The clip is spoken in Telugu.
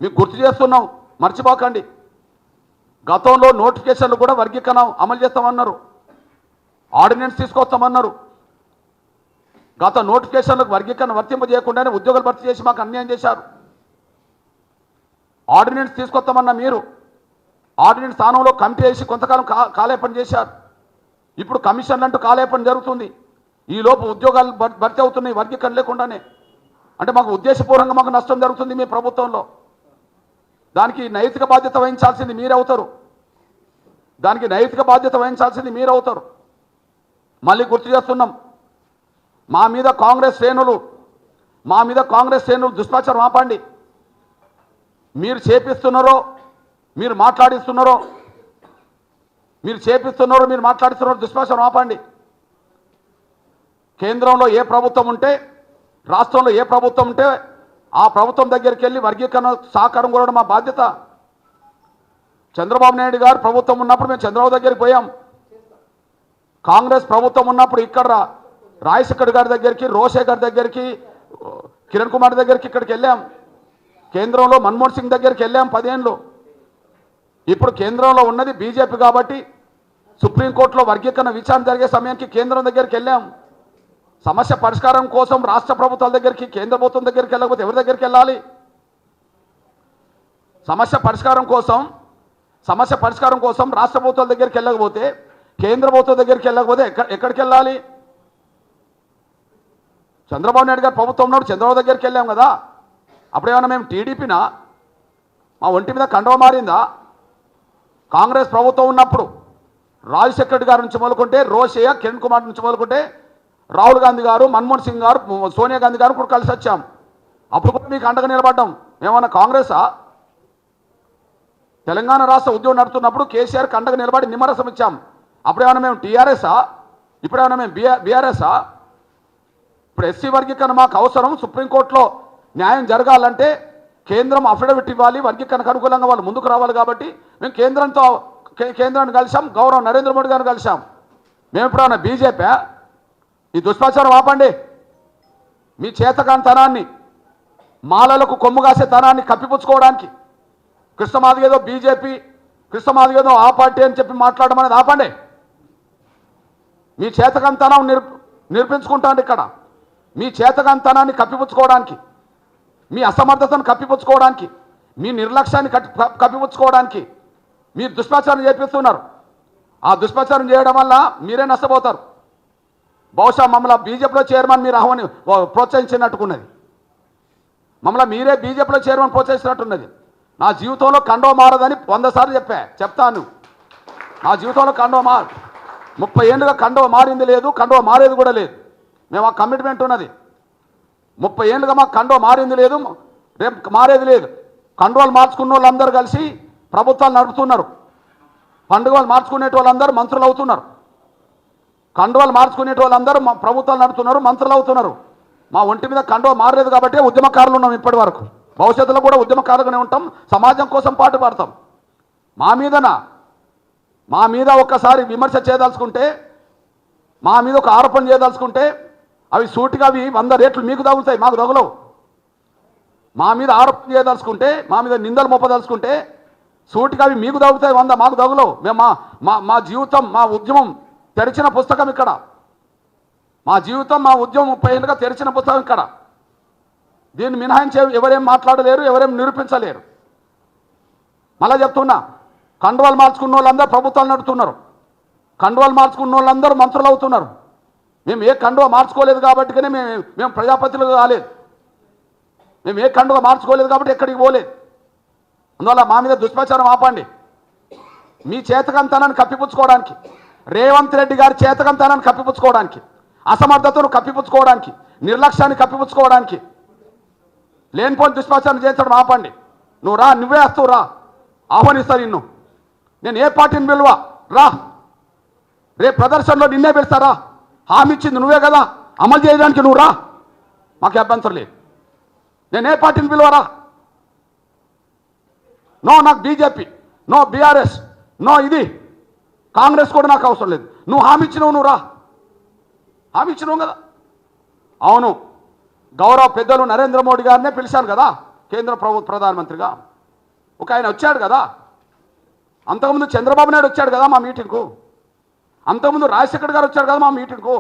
మీకు గుర్తు చేస్తున్నాం, మర్చిపోకండి. గతంలో నోటిఫికేషన్లు కూడా వర్గీకరణ అమలు చేస్తామన్నారు, ఆర్డినెన్స్ తీసుకొస్తామన్నారు. గత నోటిఫికేషన్లకు వర్గీకరణ వర్తింపజేయకుండానే ఉద్యోగాలు భర్తీ చేసి మాకు అన్యాయం చేశారు. ఆర్డినెన్స్ తీసుకొస్తామన్న మీరు ఆర్డినెన్స్ స్థానంలో కమిటీ వేసి కొంతకాలం కాలేపన చేశారు. ఇప్పుడు కమిషన్లు అంటూ కాలేపన జరుగుతుంది. ఈలోపు ఉద్యోగాలు భర్తీ అవుతున్నాయి వర్గీకరణ లేకుండానే. అంటే మాకు ఉద్దేశపూర్వకంగా మాకు నష్టం జరుగుతుంది మీ ప్రభుత్వంలో. దానికి నైతిక బాధ్యత వహించాల్సింది మీరవుతారు. దానికి నైతిక బాధ్యత వహించాల్సింది మీరవుతారు. మళ్ళీ గుర్తు చేస్తున్నాం, మా మీద కాంగ్రెస్ శ్రేణులు దుష్ప్రచారం ఆపండి. మీరు చేపిస్తున్నారో మీరు మాట్లాడిస్తున్నారో దుష్ప్రచారం ఆపండి. కేంద్రంలో ఏ ప్రభుత్వం ఉంటే, రాష్ట్రంలో ఏ ప్రభుత్వం ఉంటే ఆ ప్రభుత్వం దగ్గరికి వెళ్ళి వర్గీకరణ సహకారం కోరడం మా బాధ్యత. చంద్రబాబు నాయుడు గారు ప్రభుత్వం ఉన్నప్పుడు మేము చంద్రబాబు దగ్గరికి పోయాం. కాంగ్రెస్ ప్రభుత్వం ఉన్నప్పుడు ఇక్కడ రాజశేఖర్ గారి దగ్గరికి, రోషే గారి దగ్గరికి, కిరణ్ కుమార్ దగ్గరికి ఇక్కడికి వెళ్ళాం. కేంద్రంలో మన్మోహన్ సింగ్ దగ్గరికి వెళ్ళాం 10 ఏళ్ళు. ఇప్పుడు కేంద్రంలో ఉన్నది బీజేపీ కాబట్టి సుప్రీంకోర్టులో వర్గీకరణ విచారణ జరిగే సమయానికి కేంద్రం దగ్గరికి వెళ్ళాం. సమస్య పరిష్కారం కోసం రాష్ట్ర ప్రభుత్వాల దగ్గరికి, కేంద్ర ప్రభుత్వం దగ్గరికి వెళ్ళకపోతే ఎవరి దగ్గరికి వెళ్ళాలి? సమస్య పరిష్కారం కోసం రాష్ట్ర ప్రభుత్వాల దగ్గరికి వెళ్ళకపోతే, కేంద్ర ప్రభుత్వం దగ్గరికి వెళ్ళకపోతే ఎక్కడికి వెళ్ళాలి? చంద్రబాబు నాయుడు గారు ప్రభుత్వం ఉన్నాడు, చంద్రబాబు దగ్గరికి వెళ్ళాం కదా. అప్పుడేమన్నా మేము టీడీపీనా? మా ఒంటి మీద కండవ మారిందా? కాంగ్రెస్ ప్రభుత్వం ఉన్నప్పుడు రాజశేఖర్ గారి నుంచి మొదలుకుంటే, రోషయ్య, కిరణ్ కుమార్ నుంచి మొదలుకుంటే, రాహుల్ గాంధీ గారు, మన్మోహన్ సింగ్ గారు, సోనియా గాంధీ గారు కూడా కలిసి వచ్చాం. అప్పుడు కూడా మీకు అండగా నిలబడ్డాం. ఏమన్నా కాంగ్రెసా? తెలంగాణ రాష్ట్ర ఉద్యోగం నడుతున్నప్పుడు కేసీఆర్కి అండగా నిలబడి నిమ్మరసం ఇచ్చాం. అప్పుడేమన్నా మేము టీఆర్ఎస్ఆ? ఇప్పుడేమన్నా మేము బీఆర్ఎస్ఆ? ఇప్పుడు ఎస్సీ వర్గీకరణ మాకు అవసరం. సుప్రీంకోర్టులో న్యాయం జరగాలంటే కేంద్రం అఫిడవిట్ ఇవ్వాలి, వర్గీకరణకు అనుకూలంగా వాళ్ళు ముందుకు రావాలి. కాబట్టి మేము కేంద్రాన్ని కలిసాం, గౌరవ నరేంద్ర మోడీ గారిని కలిసాం. మేము ఎప్పుడన్నా బీజేపీ? ఈ దుష్ప్రచారం ఆపండి. మీ చేతకాంతనాన్ని, మాలలకు కొమ్ము కాసే తనాన్ని కప్పిపుచ్చుకోవడానికి కృష్ణమాదిగేదో బీజేపీ, కృష్ణమాదిగేదో ఆ పార్టీ అని చెప్పి మాట్లాడడం అనేది ఆపండి. మీ చేతకాంతనం నిరూపించుకుంటాను ఇక్కడ. మీ చేతకాంతనాన్ని కప్పిపుచ్చుకోవడానికి, మీ అసమర్థతను కప్పిపుచ్చుకోవడానికి, మీ నిర్లక్ష్యాన్ని కప్పిపుచ్చుకోవడానికి మీరు దుష్ప్రచారం చేపిస్తున్నారు. ఆ దుష్ప్రచారం చేయడం వల్ల మీరే నష్టపోతారు. బహుశా మమ్మల్ని బీజేపీలో చేరమని మీరు ఆహ్వాని ప్రోత్సహించినట్టుకున్నది. మమ్మల్ని మీరే బీజేపీలో చేరమని ప్రోత్సహించినట్టున్నది. నా జీవితంలో కండవ మారదని 100 సార్లు చెప్తాను. నా జీవితంలో కండవ 30 ఏళ్ళుగా కండవ మారింది లేదు, కండవ మారేది కూడా లేదు. మేము ఆ కమిట్మెంట్ ఉన్నది. 30 ఏళ్ళుగా మాకు కండవ మారింది లేదు, రేపు మారేది లేదు. కండువాలు మార్చుకున్న వాళ్ళందరూ కలిసి ప్రభుత్వాలు నడుపుతున్నారు. పండుగలు మార్చుకునే వాళ్ళందరూ మంత్రులు అవుతున్నారు. కండువాలు మార్చుకునే వాళ్ళందరూ ప్రభుత్వాలు నడుపుతున్నారు, మంత్రులు అవుతున్నారు. మా ఒంటి మీద కండువ మారలేదు కాబట్టి ఉద్యమకారులు ఉన్నాం ఇప్పటి వరకు. భవిష్యత్తులో కూడా ఉద్యమకారులుగానే ఉంటాం, సమాజం కోసం పాటు పడతాం. మా మీద ఒక్కసారి విమర్శ చేయదలుచుకుంటే, మా మీద ఒక ఆరోపణ చేయదలుచుకుంటే అవి సూటిగా అవి 100 రేట్లు మీకు తగులుతాయి, మాకు తగులవు. మా మీద ఆరోపణ చేయదలుచుకుంటే, మా మీద నిందలు మోపదలుచుకుంటే సూటిగా అవి మీకు తగులుతాయి, 100 మాకు తగులవు. మేము మా జీవితం, మా ఉద్యమం తెరిచిన పుస్తకం ఇక్కడ. మా జీవితం, మా ఉద్యమం 30 ఏళ్ళుగా తెరిచిన పుస్తకం ఇక్కడ. దీన్ని మినహాయించే ఎవరేం మాట్లాడలేరు, ఎవరేం నిరూపించలేరు. మళ్ళా చెప్తున్నా, కండువాలు మార్చుకున్న వాళ్ళందరూ ప్రభుత్వాలు నడుపుతున్నారు, కండువాలు మార్చుకున్న వాళ్ళందరూ మంత్రులు అవుతున్నారు. మేము ఏ కండువ మార్చుకోలేదు కాబట్టినే మేము ప్రజాపతిలు కాలేదు. మేము ఏ కండువ మార్చుకోలేదు కాబట్టి ఎక్కడికి పోలేదు. అందువల్ల మా మీద దుష్ప్రచారం ఆపండి. మీ చేతకంతనాన్ని కప్పిపుచ్చుకోవడానికి, రేవంత్ రెడ్డి గారి చేతకంతనాన్ని కప్పిపుచ్చుకోవడానికి, అసమర్థతను కప్పిపుచ్చుకోవడానికి, నిర్లక్ష్యాన్ని కప్పిపుచ్చుకోవడానికి లేనిపోని దుష్ప్రచారం చేయించడం ఆపండి. నువ్వు రా, నువ్వే వస్తావు, రా, ఆహ్వానిస్తా నిన్ను. నేను ఏ పార్టీని పిలువ, రా, రేపు ప్రదర్శనలో నిన్నే పిలుస్తారా? హామీ ఇచ్చింది నువ్వే కదా, అమలు చేయడానికి నువ్వు రా, మాకు అభ్యంతరం లేదు. నేను ఏ పార్టీని పిలువరా? నో నాకు బీజేపీ, నో బీఆర్ఎస్, నో ఇది కాంగ్రెస్ కూడా నాకు అవసరం లేదు. నువ్వు హామీ ఇచ్చినావు, నువ్వు రా, హామీ ఇచ్చినావు కదా. అవును, గౌరవ పెద్దలు నరేంద్ర మోడీ గారినే పిలిచాను కదా, కేంద్ర ప్రధానమంత్రిగా. ఒక ఆయన వచ్చాడు కదా, అంతకుముందు చంద్రబాబు నాయుడు వచ్చాడు కదా మా మీటింగ్కు, అంతకుముందు రాజశేఖర్ గారు వచ్చాడు కదా మా మీటింగ్కు.